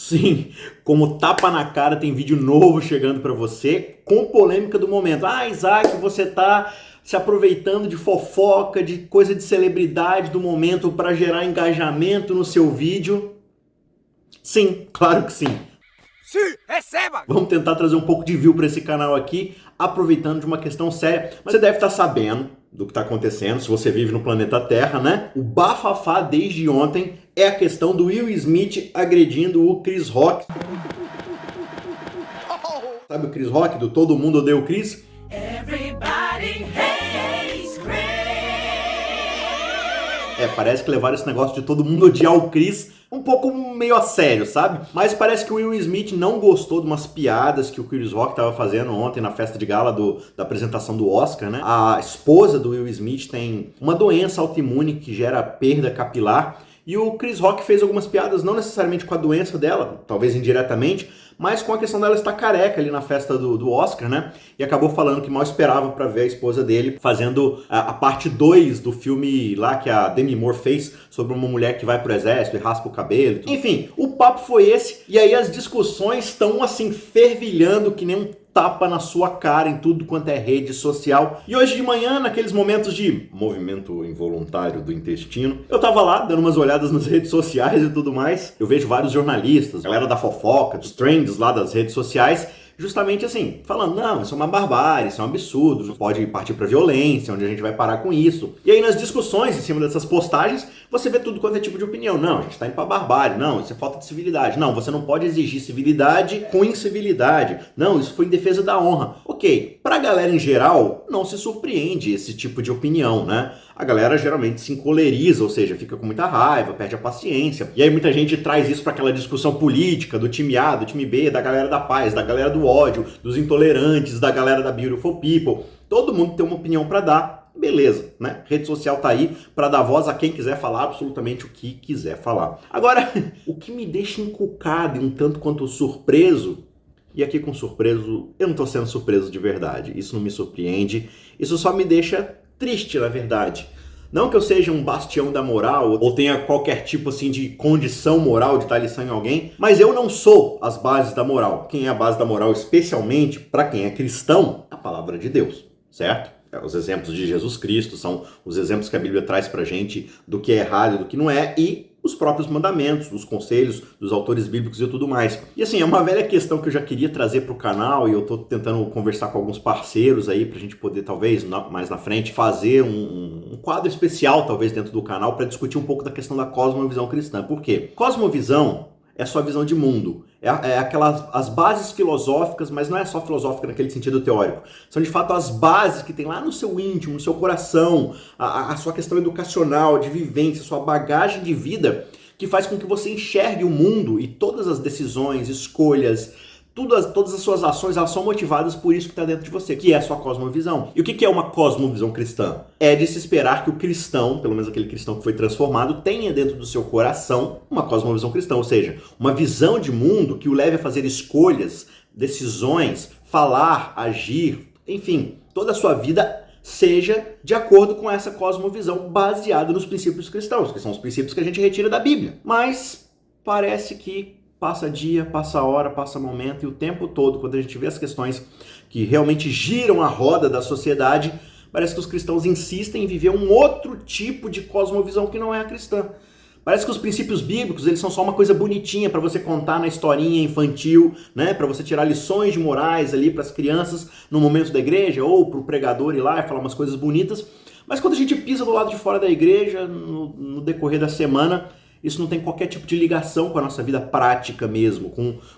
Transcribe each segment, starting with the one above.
Sim, como tapa na cara, tem vídeo novo chegando pra você com polêmica do momento. Ah, Isaac, você tá se aproveitando de fofoca, de coisa de celebridade do momento para gerar engajamento no seu vídeo. Sim, claro que sim. Sim, receba! Vamos tentar trazer um pouco de view para esse canal aqui, aproveitando de uma questão séria. Mas você deve estar sabendo do que está acontecendo, se você vive no planeta Terra, né? O bafafá desde ontem é a questão do Will Smith agredindo o Chris Rock. Sabe o Chris Rock, do Todo Mundo Odeia o Chris? Everybody hates Chris. Parece que levaram esse negócio de todo mundo odiar o Chris um pouco meio a sério, sabe? Mas parece que o Will Smith não gostou de umas piadas que o Chris Rock estava fazendo ontem na festa de gala da apresentação do Oscar, né? A esposa do Will Smith tem uma doença autoimune que gera perda capilar. E o Chris Rock fez algumas piadas, não necessariamente com a doença dela, talvez indiretamente, mas com a questão dela estar careca ali na festa do Oscar, né? E acabou falando que mal esperava para ver a esposa dele fazendo a parte 2 do filme lá que a Demi Moore fez sobre uma mulher que vai pro exército e raspa o cabelo. Enfim, o papo foi esse, e aí as discussões estão assim fervilhando que nem um tapa na sua cara em tudo quanto é rede social. E hoje de manhã, naqueles momentos de movimento involuntário do intestino, eu tava lá dando umas olhadas nas redes sociais e tudo mais. Eu vejo vários jornalistas, galera da fofoca, dos trends lá das redes sociais, justamente assim, falando, não, isso é uma barbárie, isso é um absurdo, não pode partir pra violência, onde a gente vai parar com isso. E aí nas discussões em cima dessas postagens, você vê tudo quanto é tipo de opinião. Não, a gente tá indo pra barbárie, não, isso é falta de civilidade. Não, você não pode exigir civilidade com incivilidade. Não, isso foi em defesa da honra. Ok, pra galera em geral, não se surpreende esse tipo de opinião, né? A galera geralmente se encoleriza, ou seja, fica com muita raiva, perde a paciência. E aí muita gente traz isso para aquela discussão política do time A, do time B, da galera da paz, da galera do ódio, dos intolerantes, da galera da beautiful people. Todo mundo tem uma opinião para dar. Beleza, né? Rede social tá aí para dar voz a quem quiser falar absolutamente o que quiser falar. Agora, o que me deixa encucado e um tanto quanto surpreso, e aqui com surpreso, eu não tô sendo surpreso de verdade, isso não me surpreende, isso só me deixa triste, na verdade. Não que eu seja um bastião da moral ou tenha qualquer tipo assim de condição moral de dar lição em alguém, mas eu não sou as bases da moral. Quem é a base da moral, especialmente para quem é cristão, é a palavra de Deus, certo? Os exemplos de Jesus Cristo são os exemplos que a Bíblia traz pra gente do que é errado e do que não é, e os próprios mandamentos, os conselhos dos autores bíblicos e tudo mais. E assim, é uma velha questão que eu já queria trazer pro canal e eu tô tentando conversar com alguns parceiros aí pra gente poder, talvez, mais na frente, fazer um quadro especial, talvez, dentro do canal para discutir um pouco da questão da cosmovisão cristã. Por quê? Cosmovisão é sua visão de mundo. As bases filosóficas, mas não é só filosófica naquele sentido teórico. São de fato as bases que tem lá no seu íntimo, no seu coração, a sua questão educacional, de vivência, sua bagagem de vida, que faz com que você enxergue o mundo e todas as decisões, escolhas, todas as suas ações, elas são motivadas por isso que está dentro de você, que é a sua cosmovisão. E o que é uma cosmovisão cristã? É de se esperar que o cristão, pelo menos aquele cristão que foi transformado, tenha dentro do seu coração uma cosmovisão cristã, ou seja, uma visão de mundo que o leve a fazer escolhas, decisões, falar, agir, enfim, toda a sua vida seja de acordo com essa cosmovisão baseada nos princípios cristãos, que são os princípios que a gente retira da Bíblia. Mas parece que passa dia, passa hora, passa momento, e o tempo todo, quando a gente vê as questões que realmente giram a roda da sociedade, parece que os cristãos insistem em viver um outro tipo de cosmovisão que não é a cristã. Parece que os princípios bíblicos, eles são só uma coisa bonitinha para você contar na historinha infantil, né? Para você tirar lições de morais ali para as crianças no momento da igreja, ou para o pregador ir lá e falar umas coisas bonitas. Mas quando a gente pisa do lado de fora da igreja, no decorrer da semana, isso não tem qualquer tipo de ligação com a nossa vida prática mesmo,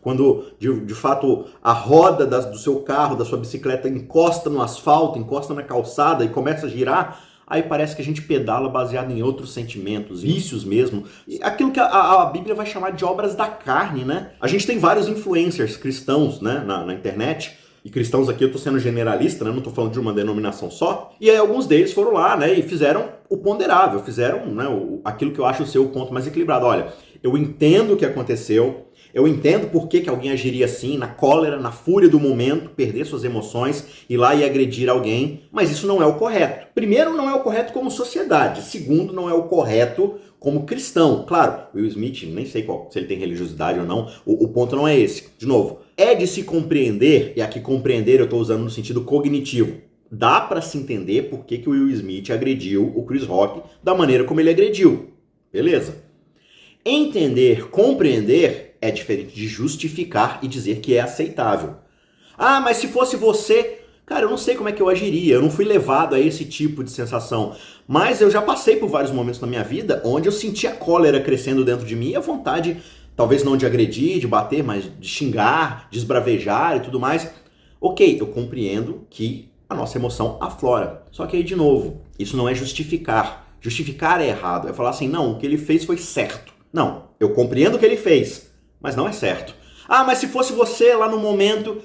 quando de fato a roda do seu carro, da sua bicicleta encosta no asfalto, encosta na calçada e começa a girar, aí parece que a gente pedala baseado em outros sentimentos, vícios mesmo, aquilo que a Bíblia vai chamar de obras da carne, né? A gente tem vários influencers cristãos, né, na internet. E cristãos aqui eu tô sendo generalista, né? Não tô falando de uma denominação só. E aí alguns deles foram lá, né? E fizeram o ponderável, fizeram, né, aquilo que eu acho ser o ponto mais equilibrado. Olha, eu entendo o que aconteceu, Eu entendo por que alguém agiria assim, na cólera, na fúria do momento, perder suas emoções, ir lá e agredir alguém, mas isso não é o correto. Primeiro, não é o correto como sociedade. Segundo, não é o correto como cristão. Claro, Will Smith, nem sei se ele tem religiosidade ou não, o ponto não é esse. De novo, é de se compreender, e aqui compreender eu estou usando no sentido cognitivo. Dá para se entender por que o Will Smith agrediu o Chris Rock da maneira como ele agrediu. Beleza. Entender, compreender é diferente de justificar e dizer que é aceitável. Ah, mas se fosse você... Cara, eu não sei como é que eu agiria, eu não fui levado a esse tipo de sensação. Mas eu já passei por vários momentos na minha vida onde eu senti a cólera crescendo dentro de mim e a vontade, talvez não de agredir, de bater, mas de xingar, de esbravejar e tudo mais. Ok, eu compreendo que a nossa emoção aflora. Só que aí, de novo, isso não é justificar. Justificar é errado, é falar assim, não, o que ele fez foi certo. Não, eu compreendo o que ele fez, mas não é certo. Ah, mas se fosse você lá no momento...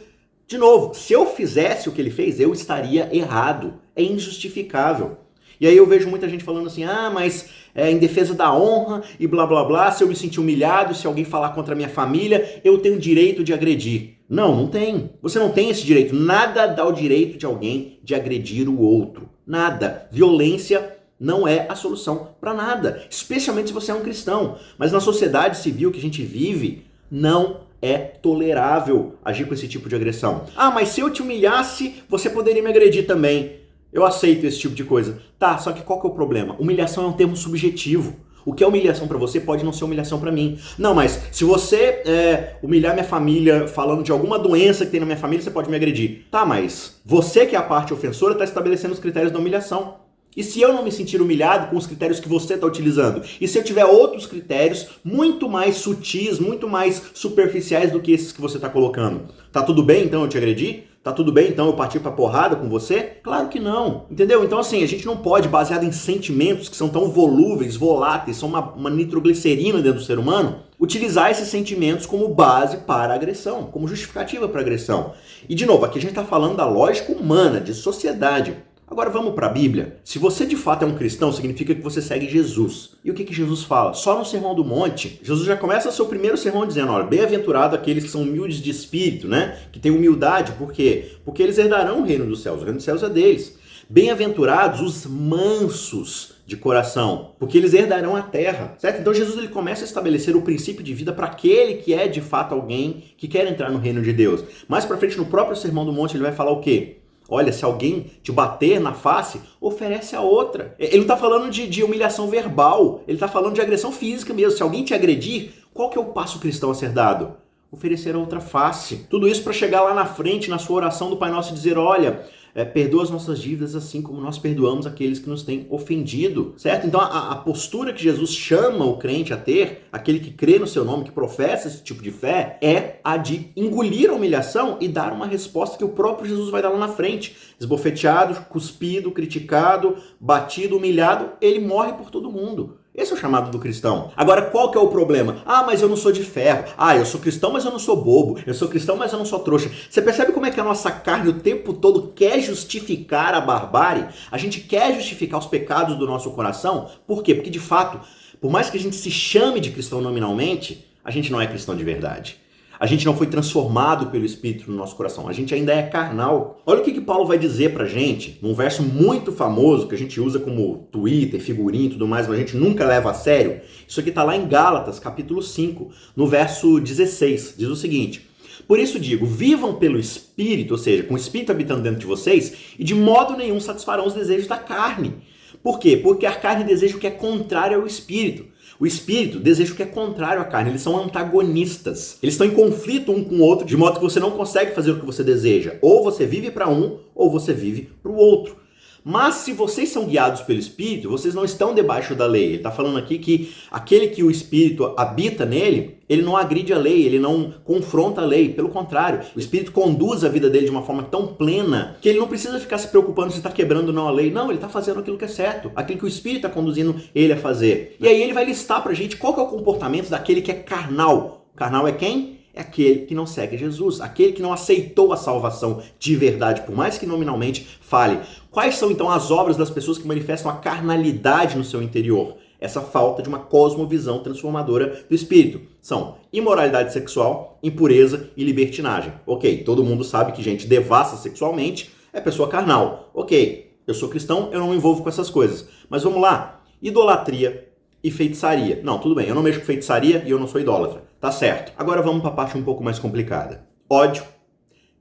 De novo, se eu fizesse o que ele fez, eu estaria errado. É injustificável. E aí eu vejo muita gente falando assim, ah, mas em defesa da honra e blá blá blá, se eu me sentir humilhado, se alguém falar contra a minha família, eu tenho o direito de agredir. Não, não tem. Você não tem esse direito. Nada dá o direito de alguém de agredir o outro. Nada. Violência não é a solução para nada. Especialmente se você é um cristão. Mas na sociedade civil que a gente vive, não é tolerável agir com esse tipo de agressão. Ah, mas se eu te humilhasse, você poderia me agredir também. Eu aceito esse tipo de coisa. Tá, só que qual que é o problema? Humilhação é um termo subjetivo. O que é humilhação pra você pode não ser humilhação pra mim. Não, mas se você humilhar minha família falando de alguma doença que tem na minha família, você pode me agredir. Tá, mas você que é a parte ofensora tá estabelecendo os critérios da humilhação. E se eu não me sentir humilhado com os critérios que você está utilizando? E se eu tiver outros critérios muito mais sutis, muito mais superficiais do que esses que você está colocando? Tá tudo bem então eu te agredir? Tá tudo bem então eu partir pra porrada com você? Claro que não, entendeu? Então assim, a gente não pode, baseado em sentimentos que são tão volúveis, voláteis, são uma nitroglicerina dentro do ser humano, utilizar esses sentimentos como base para a agressão, como justificativa para a agressão. E de novo, aqui a gente está falando da lógica humana, de sociedade. Agora vamos para a Bíblia. Se você de fato é um cristão, significa que você segue Jesus. E o que Jesus fala? Só no Sermão do Monte, Jesus já começa o seu primeiro sermão dizendo, olha, bem-aventurado aqueles que são humildes de espírito, né? Que têm humildade, por quê? Porque eles herdarão o reino dos céus, o reino dos céus é deles. Bem-aventurados os mansos de coração, porque eles herdarão a terra, certo? Então Jesus ele começa a estabelecer o princípio de vida para aquele que é de fato alguém que quer entrar no reino de Deus. Mais para frente no próprio Sermão do Monte ele vai falar o quê? Olha, se alguém te bater na face, oferece a outra. Ele não está falando de humilhação verbal, ele está falando de agressão física mesmo. Se alguém te agredir, qual que é o passo cristão a ser dado? Oferecer a outra face. Tudo isso para chegar lá na frente, na sua oração do Pai Nosso e dizer, olha, perdoa as nossas dívidas assim como nós perdoamos aqueles que nos têm ofendido, certo? Então a postura que Jesus chama o crente a ter, aquele que crê no seu nome, que professa esse tipo de fé, é a de engolir a humilhação e dar uma resposta que o próprio Jesus vai dar lá na frente. Esbofeteado, cuspido, criticado, batido, humilhado, ele morre por todo mundo. Esse é o chamado do cristão. Agora, qual que é o problema? Ah, mas eu não sou de ferro. Ah, eu sou cristão, mas eu não sou bobo. Eu sou cristão, mas eu não sou trouxa. Você percebe como é que a nossa carne o tempo todo quer justificar a barbárie? A gente quer justificar os pecados do nosso coração? Por quê? Porque, de fato, por mais que a gente se chame de cristão nominalmente, a gente não é cristão de verdade. A gente não foi transformado pelo Espírito no nosso coração. A gente ainda é carnal. Olha o que Paulo vai dizer pra gente, num verso muito famoso, que a gente usa como Twitter, figurinha e tudo mais, mas a gente nunca leva a sério. Isso aqui tá lá em Gálatas, capítulo 5, no verso 16. Diz o seguinte: por isso digo, vivam pelo Espírito, ou seja, com o Espírito habitando dentro de vocês, e de modo nenhum satisfarão os desejos da carne. Por quê? Porque a carne deseja o que é contrário ao Espírito. O Espírito deseja o que é contrário à carne, eles são antagonistas. Eles estão em conflito um com o outro, de modo que você não consegue fazer o que você deseja. Ou você vive para um, ou você vive para o outro. Mas se vocês são guiados pelo Espírito, vocês não estão debaixo da lei. Ele está falando aqui que aquele que o Espírito habita nele, ele não agride a lei, ele não confronta a lei. Pelo contrário, o Espírito conduz a vida dele de uma forma tão plena que ele não precisa ficar se preocupando se está quebrando ou não a lei. Não, ele está fazendo aquilo que é certo, aquilo que o Espírito está conduzindo ele a fazer. E aí ele vai listar pra gente qual que é o comportamento daquele que é carnal. Carnal é quem? É aquele que não segue Jesus, aquele que não aceitou a salvação de verdade, por mais que nominalmente fale. Quais são então as obras das pessoas que manifestam a carnalidade no seu interior? Essa falta de uma cosmovisão transformadora do Espírito. São imoralidade sexual, impureza e libertinagem. Ok, todo mundo sabe que gente devassa sexualmente é pessoa carnal. Ok, eu sou cristão, eu não me envolvo com essas coisas. Mas vamos lá, idolatria e feitiçaria. Não, tudo bem, eu não mexo com feitiçaria e eu não sou idólatra. Tá certo. Agora vamos para a parte um pouco mais complicada. Ódio,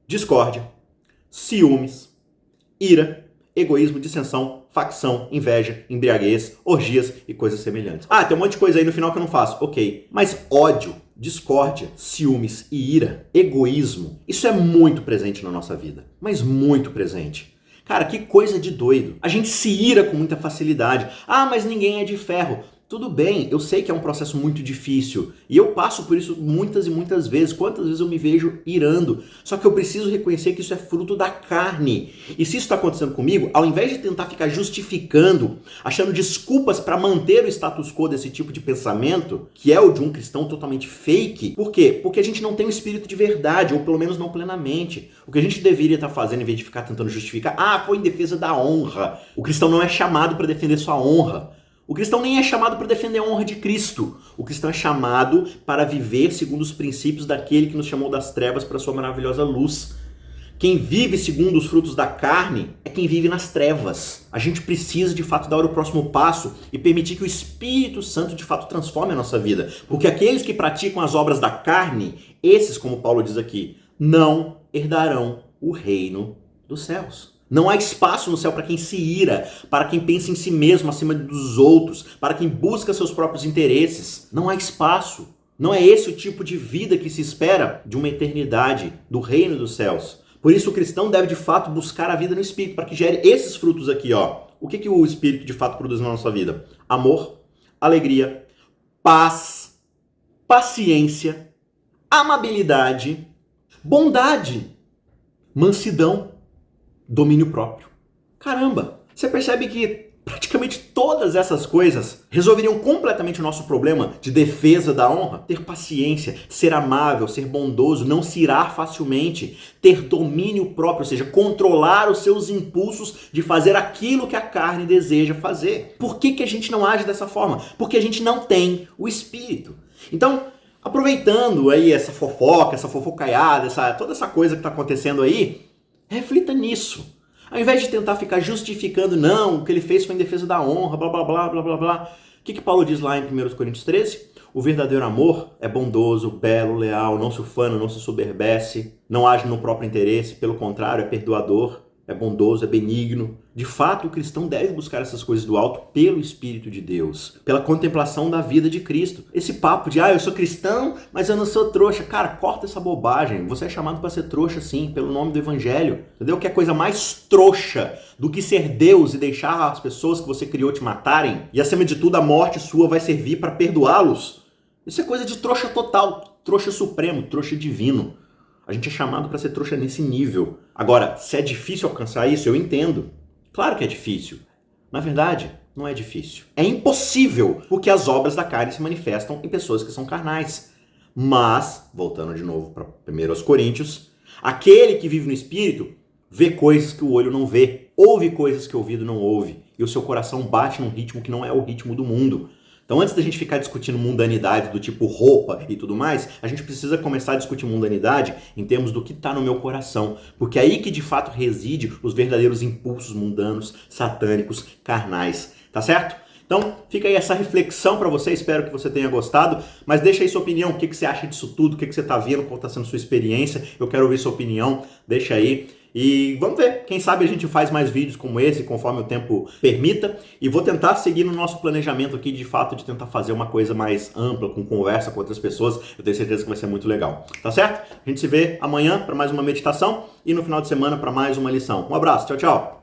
discórdia, ciúmes, ira, egoísmo, dissensão, facção, inveja, embriaguez, orgias e coisas semelhantes. Ah, tem um monte de coisa aí no final que eu não faço. Ok. Mas ódio, discórdia, ciúmes e ira, egoísmo, isso é muito presente na nossa vida. Mas muito presente. Cara, que coisa de doido. A gente se ira com muita facilidade. Ah, mas ninguém é de ferro. Tudo bem, eu sei que é um processo muito difícil e eu passo por isso muitas e muitas vezes. Quantas vezes eu me vejo irando? Só que eu preciso reconhecer que isso é fruto da carne. E se isso está acontecendo comigo, ao invés de tentar ficar justificando, achando desculpas para manter o status quo desse tipo de pensamento, que é o de um cristão totalmente fake, por quê? Porque a gente não tem um espírito de verdade, ou pelo menos não plenamente. O que a gente deveria estar fazendo, em vez de ficar tentando justificar, foi em defesa da honra. O cristão não é chamado para defender sua honra. O cristão nem é chamado para defender a honra de Cristo. O cristão é chamado para viver segundo os princípios daquele que nos chamou das trevas para a sua maravilhosa luz. Quem vive segundo os frutos da carne é quem vive nas trevas. A gente precisa de fato dar o próximo passo e permitir que o Espírito Santo de fato transforme a nossa vida. Porque aqueles que praticam as obras da carne, esses, como Paulo diz aqui, não herdarão o reino dos céus. Não há espaço no céu para quem se ira, para quem pensa em si mesmo acima dos outros, para quem busca seus próprios interesses. Não há espaço. Não é esse o tipo de vida que se espera de uma eternidade, do reino dos céus. Por isso o cristão deve de fato buscar a vida no Espírito, para que gere esses frutos aqui, ó. O que o Espírito de fato produz na nossa vida? Amor, alegria, paz, paciência, amabilidade, bondade, mansidão, domínio próprio. Caramba, você percebe que praticamente todas essas coisas resolveriam completamente o nosso problema de defesa da honra? Ter paciência, ser amável, ser bondoso, não se irar facilmente, ter domínio próprio, ou seja, controlar os seus impulsos de fazer aquilo que a carne deseja fazer. Por que a gente não age dessa forma? Porque a gente não tem o Espírito. Então, aproveitando aí essa fofoca, essa fofocaiada, toda essa coisa que está acontecendo aí, reflita nisso. Ao invés de tentar ficar justificando, não, o que ele fez foi em defesa da honra, blá, blá, blá, blá, blá, blá. O que Paulo diz lá em 1 Coríntios 13? O verdadeiro amor é bondoso, belo, leal, não se ufana, não se soberbece, não age no próprio interesse, pelo contrário, é perdoador, é bondoso, é benigno. De fato, o cristão deve buscar essas coisas do alto pelo Espírito de Deus, pela contemplação da vida de Cristo. Esse papo de, eu sou cristão, mas eu não sou trouxa. Cara, corta essa bobagem. Você é chamado para ser trouxa, sim, pelo nome do Evangelho. Entendeu? Que é coisa mais trouxa do que ser Deus e deixar as pessoas que você criou te matarem. E, acima de tudo, a morte sua vai servir para perdoá-los. Isso é coisa de trouxa total, trouxa supremo, trouxa divino. A gente é chamado para ser trouxa nesse nível. Agora, se é difícil alcançar isso, eu entendo. Claro que é difícil. Na verdade, não é difícil. É impossível, porque as obras da carne se manifestam em pessoas que são carnais. Mas, voltando de novo para 1 Coríntios, aquele que vive no Espírito vê coisas que o olho não vê, ouve coisas que o ouvido não ouve, e o seu coração bate num ritmo que não é o ritmo do mundo. Então, antes da gente ficar discutindo mundanidade do tipo roupa e tudo mais, a gente precisa começar a discutir mundanidade em termos do que está no meu coração. Porque é aí que de fato reside os verdadeiros impulsos mundanos, satânicos, carnais. Tá certo? Então, fica aí essa reflexão para você, espero que você tenha gostado, mas deixa aí sua opinião, o que você acha disso tudo, o que você está vendo, qual está sendo sua experiência, eu quero ouvir sua opinião, deixa aí. E vamos ver, quem sabe a gente faz mais vídeos como esse, conforme o tempo permita. E vou tentar seguir no nosso planejamento aqui, de fato, de tentar fazer uma coisa mais ampla, com conversa com outras pessoas. Eu tenho certeza que vai ser muito legal. Tá certo? A gente se vê amanhã para mais uma meditação e no final de semana para mais uma lição. Um abraço, tchau, tchau!